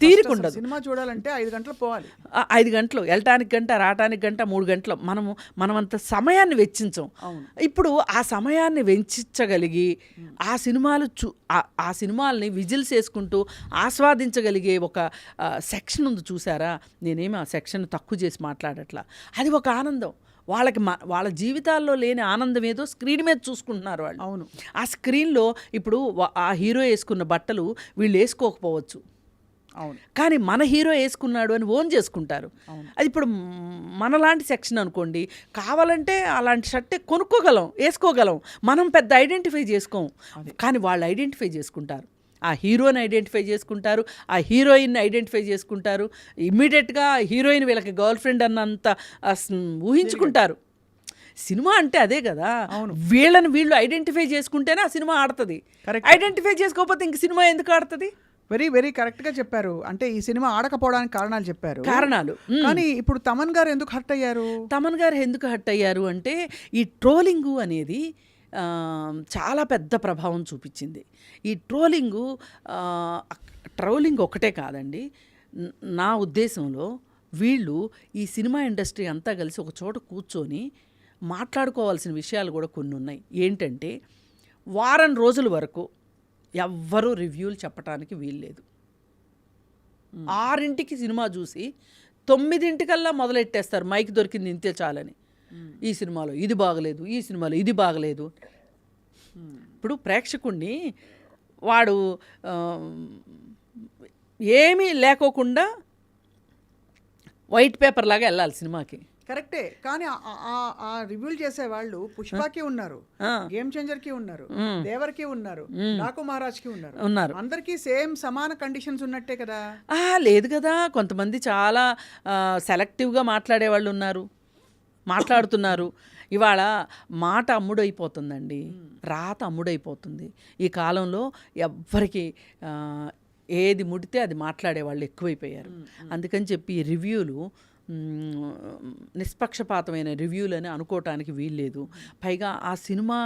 తీరుకుండదు. సినిమా చూడాలంటే 5 గంటలు పోవాలి, 5 గంటలు వెళ్ళటానికి గంట, రావటానికి గంట, 3 గంటలు మనం అంత సమయాన్ని వెచ్చించాం. ఇప్పుడు ఆ సమయాన్ని వెచ్చించగలిగి ఆ సినిమాల్ని విజిల్స్ వేసుకుంటూ ఆస్వాదించగలిగే ఒక సెక్షన్ ఉంది చూసారా. నేనేమి ఆ సెక్షన్ తక్కువ చేసి మాట్లాడట్లా, అది ఒక ఆనందం. వాళ్ళ జీవితాల్లో లేని ఆనందం ఏదో స్క్రీన్ మీద చూసుకుంటున్నారు వాళ్ళు. అవును, ఆ స్క్రీన్లో ఇప్పుడు ఆ హీరో వేసుకున్న బట్టలు వీళ్ళు వేసుకోకపోవచ్చు, అవును, కానీ మన హీరో వేసుకున్నాడు అని ఓన్ చేసుకుంటారు. అది ఇప్పుడు మనలాంటి సెక్షన్ అనుకోండి, కావాలంటే అలాంటి షర్టే కొనుక్కోగలం, వేసుకోగలం, మనం పెద్ద ఐడెంటిఫై చేసుకోం. కానీ వాళ్ళు ఐడెంటిఫై చేసుకుంటారు, ఆ హీరోని ఐడెంటిఫై చేసుకుంటారు, ఆ హీరోయిన్ని ఐడెంటిఫై చేసుకుంటారు. ఇమ్మీడియట్గా హీరోయిన్ వీళ్ళకి గర్ల్ ఫ్రెండ్ అన్నంత ఊహించుకుంటారు. సినిమా అంటే అదే కదా, వీళ్ళు ఐడెంటిఫై చేసుకుంటేనే ఆ సినిమా ఆడుతుంది. ఐడెంటిఫై చేసుకోకపోతే ఇంక సినిమా ఎందుకు ఆడుతుంది? వెరీ వెరీ కరెక్ట్గా చెప్పారు. అంటే ఈ సినిమా ఆడకపోవడానికి కారణాలు చెప్పారు. కానీ ఇప్పుడు తమన్ గారు ఎందుకు హర్ట్ అయ్యారు అంటే ఈ ట్రోలింగు అనేది చాలా పెద్ద ప్రభావం చూపించింది. ఈ ట్రోలింగ్ ఒకటే కాదండి, నా ఉద్దేశంలో వీళ్ళు ఈ సినిమా ఇండస్ట్రీ అంతా కలిసి ఒక చోట కూర్చొని మాట్లాడుకోవాల్సిన విషయాలు కూడా కొన్ని ఉన్నాయి. ఏంటంటే వారం రోజుల వరకు ఎవ్వరూ రివ్యూలు చెప్పడానికి వీల్లేదు. 6ంటికి సినిమా చూసి 9ంటికల్లా మొదలెట్టేస్తారు, మైక్ దొరికింది ఇంతే చాలని. ఈ సినిమాలో ఇది బాగలేదు, ఈ సినిమాలో ఇది బాగలేదు. ఇప్పుడు ప్రేక్షకుడిని వాడు ఏమీ లేకోకుండా వైట్ పేపర్ లాగా వెళ్ళాలి సినిమాకి. కరెక్టే, కానీ ఆ రివ్యూలు చేసే వాళ్ళు పుష్పకి ఉన్నారు, గేమ్ చేంజర్ కి ఉన్నారు, దేవర్కి ఉన్నారు, డాకు మహారాజ్ కి ఉన్నారు. అందరికీ సేమ్ సమాన కండిషన్స్ ఉన్నట్టే కదా. లేదు కదా, కొంతమంది చాలా సెలెక్టివ్గా మాట్లాడే వాళ్ళు ఉన్నారు, మాట్లాడుతున్నారు. ఇవాళ మాట అమ్ముడైపోతుందండి, రాత అమ్ముడైపోతుంది ఈ కాలంలో. ఎవ్వరికి ఏది ముడితే అది మాట్లాడే వాళ్ళు ఎక్కువైపోయారు. అందుకని చెప్పి రివ్యూలు నిష్పక్షపాతమైన రివ్యూలు అని అనుకోవటానికి వీల్లేదు. పైగా ఆ సినిమా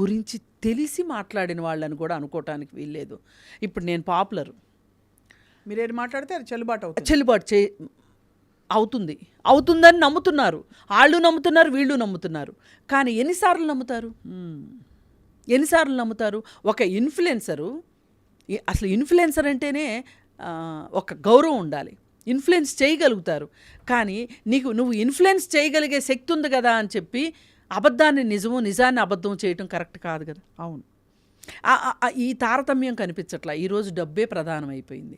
గురించి తెలిసి మాట్లాడిన వాళ్ళని కూడా అనుకోవటానికి వీల్లేదు. ఇప్పుడు నేను పాపులర్, మీరేది మాట్లాడితే అది చెల్లుబాటు అవుతుందని నమ్ముతున్నారు, వాళ్ళు నమ్ముతున్నారు, వీళ్ళు నమ్ముతున్నారు. కానీ ఎన్నిసార్లు నమ్ముతారు? ఒక ఇన్ఫ్లుయెన్సరు, అసలు ఇన్ఫ్లుయెన్సర్ అంటేనే ఒక గౌరవం ఉండాలి, ఇన్ఫ్లుయెన్స్ చేయగలుగుతారు. కానీ నువ్వు ఇన్ఫ్లుయెన్స్ చేయగలిగే శక్తి ఉంది కదా అని చెప్పి అబద్ధాన్ని నిజము, నిజాన్ని అబద్ధం చేయటం కరెక్ట్ కాదు కదా. అవును, ఈ తారతమ్యం కనిపించట్లా. ఈరోజు డబ్బే ప్రధానమైపోయింది.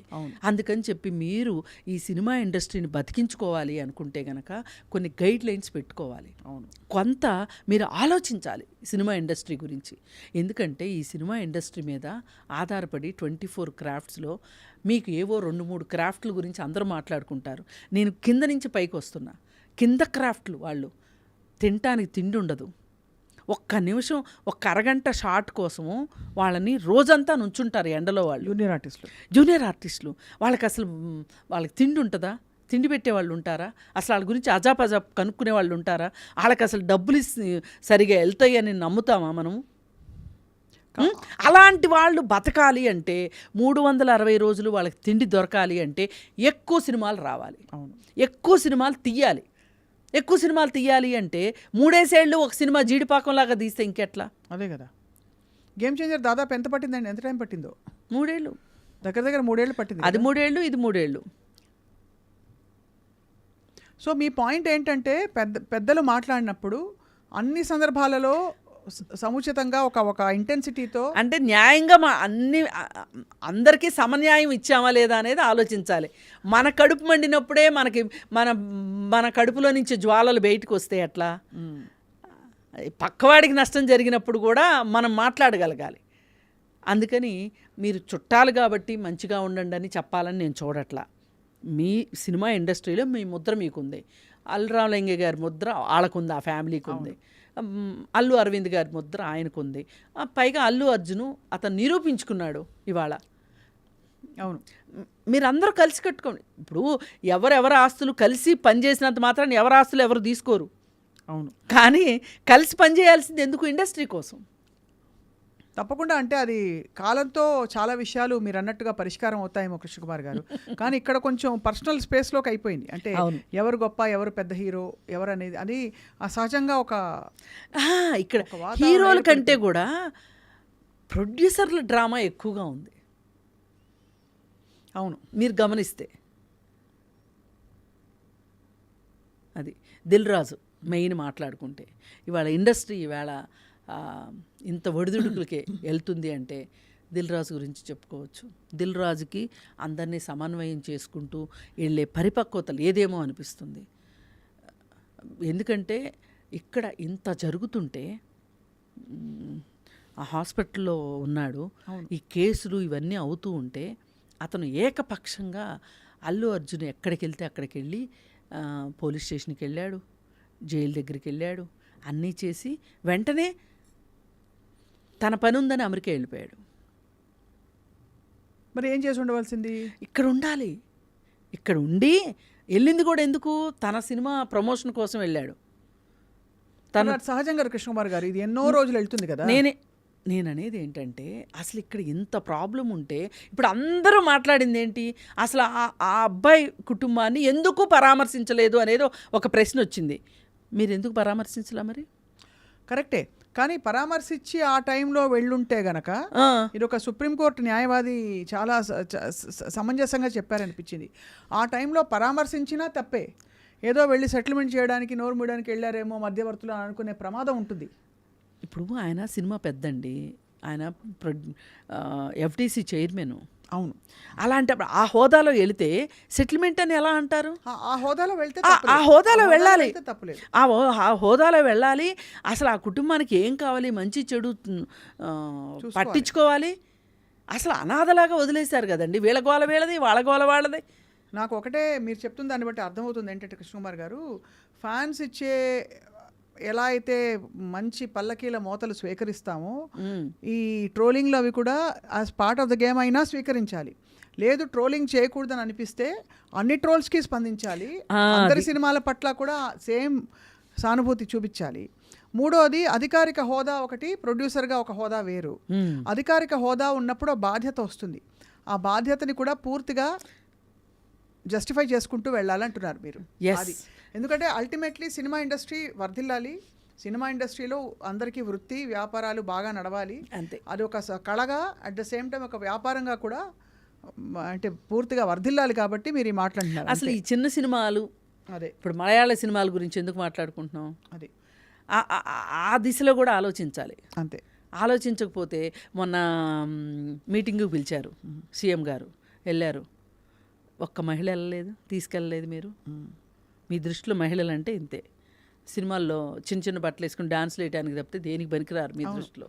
అందుకని చెప్పి మీరు ఈ సినిమా ఇండస్ట్రీని బతికించుకోవాలి అనుకుంటే గనక కొన్ని గైడ్ లైన్స్ పెట్టుకోవాలి. కొంత మీరు ఆలోచించాలి సినిమా ఇండస్ట్రీ గురించి. ఎందుకంటే ఈ సినిమా ఇండస్ట్రీ మీద ఆధారపడి 24 క్రాఫ్ట్స్లో మీకు ఏవో 2-3 క్రాఫ్ట్ల గురించి అందరూ మాట్లాడుకుంటారు. నేను కింద నుంచి పైకి వస్తున్నా, కింద క్రాఫ్ట్లు వాళ్ళు తినటానికి తిండి ఉండదు. ఒక్క నిమిషం, ఒక్క అరగంట షాట్ కోసము వాళ్ళని రోజంతా నుంచుంటారు ఎండలో వాళ్ళు. జూనియర్ ఆర్టిస్టులు వాళ్ళకి తిండి ఉంటుందా? తిండి పెట్టేవాళ్ళు ఉంటారా? అసలు వాళ్ళ గురించి అజాపజాప్ కనుక్కునే వాళ్ళు ఉంటారా? వాళ్ళకి అసలు డబ్బులు సరిగా వెళ్తాయి అని నమ్ముతామా మనము? అలాంటి వాళ్ళు బతకాలి అంటే 360 రోజులు వాళ్ళకి తిండి దొరకాలి అంటే ఎక్కువ సినిమాలు రావాలి, ఎక్కువ సినిమాలు తీయాలి. ఎక్కువ సినిమాలు తీయాలి అంటే 3 ఏళ్ళు ఒక సినిమా జీడిపాకంలాగా తీస్తే ఇంకెట్లా? అదే కదా. గేమ్ చేంజర్ దాదాపు ఎంత పట్టిందండి? ఎంత టైం పట్టిందో? 3 ఏళ్ళు, దగ్గర 3 ఏళ్ళు పట్టింది. అది 3 ఏళ్ళు, ఇది 3 ఏళ్ళు. సో మీ పాయింట్ ఏంటంటే పెద్దలు మాట్లాడినప్పుడు అన్ని సందర్భాలలో సముచితంగా ఒక ఇంటెన్సిటీతో, అంటే న్యాయంగా అందరికీ సమన్యాయం ఇచ్చామా లేదా అనేది ఆలోచించాలి. మన కడుపు మండినప్పుడే మన కడుపులో నుంచి జ్వాలలు బయటకు వస్తే ఎట్లా? పక్కవాడికి నష్టం జరిగినప్పుడు కూడా మనం మాట్లాడగలగాలి. అందుకని మీరు చుట్టాలు కాబట్టి మంచిగా ఉండండి అని చెప్పాలని నేను చూడట్లా. మీ సినిమా ఇండస్ట్రీలో మీ ముద్ర మీకుంది, అల్లు రామలింగ గారి ముద్ర వాళ్ళకుంది, ఆ ఫ్యామిలీకి ఉంది, అల్లు అరవింద్ గారి ముద్ర ఆయనకుంది, పైగా అల్లు అర్జును అతను నిరూపించుకున్నాడు ఇవాళ. అవును, మీరందరూ కలిసి కట్టుకోండి. ఇప్పుడు ఎవరెవరి ఆస్తులు కలిసి పనిచేసినంత మాత్రాన్ని ఎవరి ఆస్తులు ఎవరు తీసుకోరు. అవును, కానీ కలిసి పనిచేయాల్సింది ఎందుకు? ఇండస్ట్రీ కోసం. తప్పకుండా. అంటే అది కాలంతో చాలా విషయాలు మీరు అన్నట్టుగా పరిష్కారం అవుతాయేమో కృష్ణకుమార్ గారు. కానీ ఇక్కడ కొంచెం పర్సనల్ స్పేస్లోకి అయిపోయింది. అంటే ఎవరు గొప్ప, ఎవరు పెద్ద హీరో, ఎవరు అనేది అది సహజంగా ఇక్కడ హీరోల కంటే కూడా ప్రొడ్యూసర్ల డ్రామా ఎక్కువగా ఉంది. అవును, మీరు గమనిస్తే అది దిల్ రాజు మెయిన్ మాట్లాడుకుంటే ఇవాళ ఇండస్ట్రీ ఇంత ఒడిదుడుకులకే వెళ్తుంది అంటే దిల్ రాజు గురించి చెప్పుకోవచ్చు. దిల్ రాజుకి అందరినీ సమన్వయం చేసుకుంటూ వెళ్ళే పరిపక్వతలు ఏదేమో అనిపిస్తుంది. ఎందుకంటే ఇక్కడ ఇంత జరుగుతుంటే ఆ హాస్పిటల్లో ఉన్నాడు, ఈ కేసులు ఇవన్నీ అవుతూ ఉంటే అతను ఏకపక్షంగా అల్లు అర్జున్ ఎక్కడికి వెళ్తే అక్కడికి వెళ్ళి పోలీస్ స్టేషన్కి వెళ్ళాడు, జైలు దగ్గరికి వెళ్ళాడు, అన్నీ చేసి వెంటనే తన పని ఉందని అమెరికా వెళ్ళిపోయాడు. మరి ఏం చేసి ఉండవలసింది? ఇక్కడ ఉండాలి. ఇక్కడ ఉండి వెళ్ళింది కూడా ఎందుకు? తన సినిమా ప్రమోషన్ కోసం వెళ్ళాడు. తన సహజంగా కృష్ణకుమార్ గారు ఇది ఎన్నో రోజులు వెళ్తుంది కదా. నేను అనేది ఏంటంటే అసలు ఇక్కడ ఇంత ప్రాబ్లం ఉంటే ఇప్పుడు అందరూ మాట్లాడింది ఏంటి? అసలు ఆ అబ్బాయి కుటుంబాన్ని ఎందుకు పరామర్శించలేదు అనేది ఒక ప్రశ్న వచ్చింది. మీరు ఎందుకు పరామర్శించలే? మరి కరెక్టే, కానీ పరామర్శించి ఆ టైంలో వెళ్ళుంటే గనక ఇది ఒక సుప్రీంకోర్టు న్యాయవాది చాలా సమంజసంగా చెప్పారనిపించింది. ఆ టైంలో పరామర్శించినా తప్పే, ఏదో వెళ్ళి సెటిల్మెంట్ చేయడానికి నోరు మూయడానికి వెళ్ళారేమో మధ్యవర్తులు అనుకునే ప్రమాదం ఉంటుంది. ఇప్పుడు ఆయన సినిమా పెద్దండి, ఆయన ఎఫ్టీసీ చైర్మన్. అవును. అలాంటప్పుడు ఆ హోదాలో వెళితే సెటిల్మెంట్ అని ఎలా అంటారు? ఆ హోదాలో వెళ్తే ఆ హోదాలో వెళ్ళాలి, తప్పలేదు. ఆ హోదాలో వెళ్ళాలి. అసలు ఆ కుటుంబానికి ఏం కావాలి, మంచి చెడు పట్టించుకోవాలి. అసలు అనాథలాగా వదిలేశారు కదండి. వీళ్ళ గోల వీళ్ళది, వాళ్ళ గోల వాళ్ళది. నాకు ఒకటే మీరు చెప్తున్న దాన్ని బట్టి అర్థమవుతుంది ఏంటంటే కృష్ణకుమార్ గారు, ఫ్యాన్స్ ఇచ్చే ఎలా అయితే మంచి పల్లకీల మోతలు స్వీకరిస్తామో ఈ ట్రోలింగ్లు అవి కూడా as part of the game అయినా స్వీకరించాలి. లేదు ట్రోలింగ్ చేయకూడదని అనిపిస్తే అన్ని ట్రోల్స్కి స్పందించాలి. అందరి సినిమాల పట్ల కూడా సేమ్ సానుభూతి చూపించాలి. మూడోది అధికారిక హోదా ఒకటి, ప్రొడ్యూసర్గా ఒక హోదా వేరు. అధికారిక హోదా ఉన్నప్పుడు ఆ బాధ్యత వస్తుంది. ఆ బాధ్యతని కూడా పూర్తిగా జస్టిఫై చేసుకుంటూ వెళ్ళాలంటున్నారు మీరు. అది ఎందుకంటే అల్టిమేట్లీ సినిమా ఇండస్ట్రీ వర్ధిల్లాలి, సినిమా ఇండస్ట్రీలో అందరికీ వృత్తి వ్యాపారాలు బాగా నడవాలి. అంతే. అది ఒక కళగా అట్ ద సేమ్ టైం ఒక వ్యాపారంగా కూడా అంటే పూర్తిగా వర్ధిల్లాలి. కాబట్టి మీరు ఈ మాట్లాడుతున్నారు. అసలు ఈ చిన్న సినిమాలు, అదే ఇప్పుడు మలయాళ సినిమాల గురించి ఎందుకు మాట్లాడుకుంటున్నాం? అది ఆ దిశలో కూడా ఆలోచించాలి. అంతే. ఆలోచించకపోతే మొన్న మీటింగ్కి పిలిచారు సీఎం గారు, వెళ్ళారు. ఒక్క మహిళ వెళ్ళలేదు, తీసుకెళ్ళలేదు. మీరు మీ దృష్టిలో మహిళలు అంటే ఇంతే. సినిమాల్లో చిన్న చిన్న బట్టలు వేసుకుని డాన్స్లు వేయడానికి తప్పితే దేనికి పనికిరారు మీ దృష్టిలో.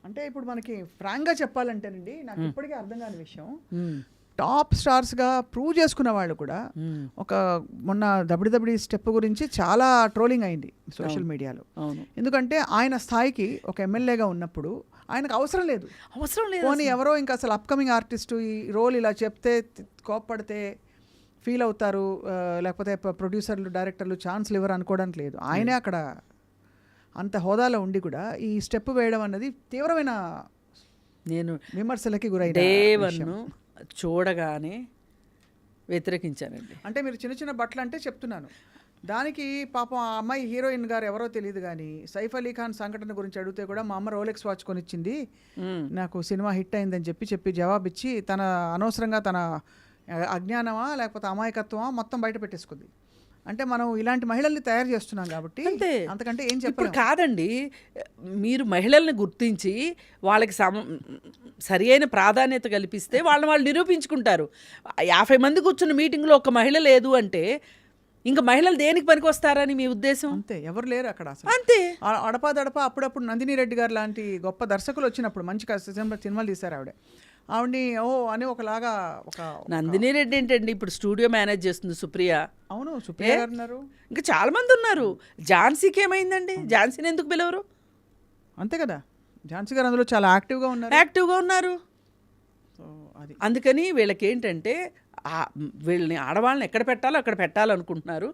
అంటే ఇప్పుడు మనకి ఫ్రాంక్గా చెప్పాలంటేనండి, నాకు ఇప్పటికీ అర్థం కాని విషయం, టాప్ స్టార్స్గా ప్రూవ్ చేసుకున్న వాళ్ళు కూడా ఒక మొన్న దబడి స్టెప్ గురించి చాలా ట్రోలింగ్ అయింది సోషల్ మీడియాలో. ఎందుకంటే ఆయన స్థాయికి ఒక ఎమ్మెల్యేగా ఉన్నప్పుడు ఆయనకు అవసరం లేదు. పోనీ ఎవరో ఇంకా అసలు అప్కమింగ్ ఆర్టిస్టు ఈ రోల్ ఇలా చెప్తే కోప్పడితే ఫీల్ అవుతారు, లేకపోతే ప్రొడ్యూసర్లు డైరెక్టర్లు ఛాన్స్లు ఇవ్వరు అనుకోవడానికి లేదు. ఆయనే అక్కడ అంత హోదాలో ఉండి కూడా ఈ స్టెప్ వేయడం అన్నది తీవ్రమైన నేను విమర్శలకి గురైన దేవన్ను చూడగానే వ్యతిరేకించానండి. అంటే మీరు చిన్న చిన్న బట్టలు అంటే చెప్తున్నాను. దానికి పాపం ఆ అమ్మాయి హీరోయిన్ గారు ఎవరో తెలియదు కానీ సైఫ్ అలీ ఖాన్ సంఘటన గురించి అడిగితే కూడా మా అమ్మ రోలెక్స్ వాచ్ కొనిచ్చింది, నాకు సినిమా హిట్ అయిందని చెప్పి జవాబిచ్చి తన అనవసరంగా తన అజ్ఞానమా లేకపోతే అమాయకత్వమా మొత్తం బయట పెట్టేసుకుంది. అంటే మనం ఇలాంటి మహిళల్ని తయారు చేస్తున్నాం కాబట్టి అంతకంటే ఏం చెప్పాలి. కాదండి, మీరు మహిళల్ని గుర్తించి వాళ్ళకి సరి అయిన ప్రాధాన్యత కల్పిస్తే వాళ్ళు నిరూపించుకుంటారు. 50 మంది కూర్చున్న మీటింగ్లో ఒక మహిళ లేదు అంటే ఇంకా మహిళలు దేనికి పనికి వస్తారని మీ ఉద్దేశం? అంతే, ఎవరు లేరు అక్కడ అసలు. అంతే. అడపా అప్పుడప్పుడు నందిని రెడ్డి గారు లాంటి గొప్ప దర్శకులు వచ్చినప్పుడు మంచి సినిమాలు తీశారు ఆవిడని అని ఒకలాగా ఒక నందిని రెడ్డి ఏంటండి, ఇప్పుడు స్టూడియో మేనేజ్ చేస్తుంది సుప్రియ. అవును, సుప్రియ గారు ఉన్నారు, ఇంకా చాలా మంది ఉన్నారు. ఝాన్సీకి ఏమైందండి? ఝాన్సీని ఎందుకు పిలవరు? అంతే కదా, ఝాన్సీ గారు అందులో చాలా యాక్టివ్గా ఉన్నారు. అది అందుకని వీళ్ళకి ఏంటంటే వీళ్ళని ఆడవాళ్ళని ఎక్కడ పెట్టాలో అక్కడ పెట్టాలనుకుంటున్నారు.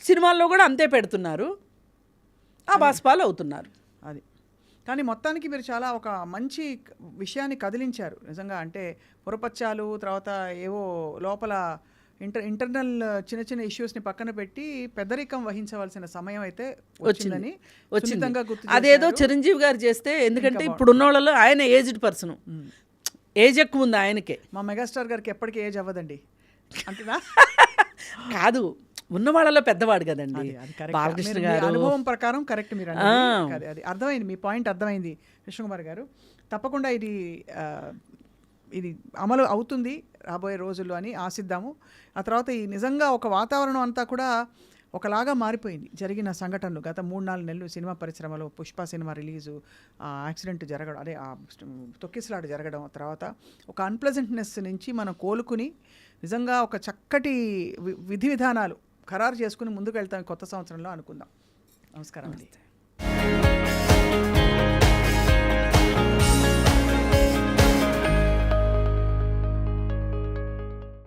సినిమాల్లో కూడా అంతే పెడుతున్నారు, ఆ బాస్పాలు అవుతున్నారు. అది కానీ మొత్తానికి మీరు చాలా ఒక మంచి విషయాన్ని కదిలించారు నిజంగా. అంటే పురపచ్చాలు, తర్వాత ఏవో లోపల ఇంటర్నల్ చిన్న చిన్న ఇష్యూస్ని పక్కన పెట్టి పెద్దరికం వహించవలసిన సమయం అయితే వచ్చిందని అదేదో చిరంజీవి గారు చేస్తే, ఎందుకంటే ఇప్పుడు ఉన్న వాళ్ళలో ఆయన ఏజ్డ్ పర్సన్, ఏజ్ ఎక్కువ ఉంది ఆయనకే. మా మెగాస్టార్ గారికి ఎప్పటికీ ఏజ్ అవ్వదండి అంతేనా? కాదు, ఉన్న వాళ్ళలో పెద్దవాడు కదండి బాలకృష్ణ గారు. అనుభవం ప్రకారం కరెక్ట్ మీరు అది అర్థమైంది, మీ పాయింట్ అర్థమైంది కృష్ణకుమార్ గారు. తప్పకుండా ఇది అమలు అవుతుంది రాబోయే రోజుల్లో అని ఆశిద్దాము. ఆ తర్వాత ఈ నిజంగా ఒక వాతావరణం అంతా కూడా ఒకలాగా మారిపోయింది. జరిగిన సంఘటనలు గత 3-4 నెలలు సినిమా పరిశ్రమలో పుష్ప సినిమా రిలీజు, యాక్సిడెంట్ జరగడం, అదే తొక్కిసలాట జరగడం, తర్వాత ఒక అన్ప్లెజెంట్నెస్ నుంచి మనం కోలుకుని నిజంగా ఒక చక్కటి విధి విధానాలు ఖరారు చేసుకుని ముందుకు వెళ్తాం కొత్త సంవత్సరంలో అనుకుందాం. నమస్కారం అండి.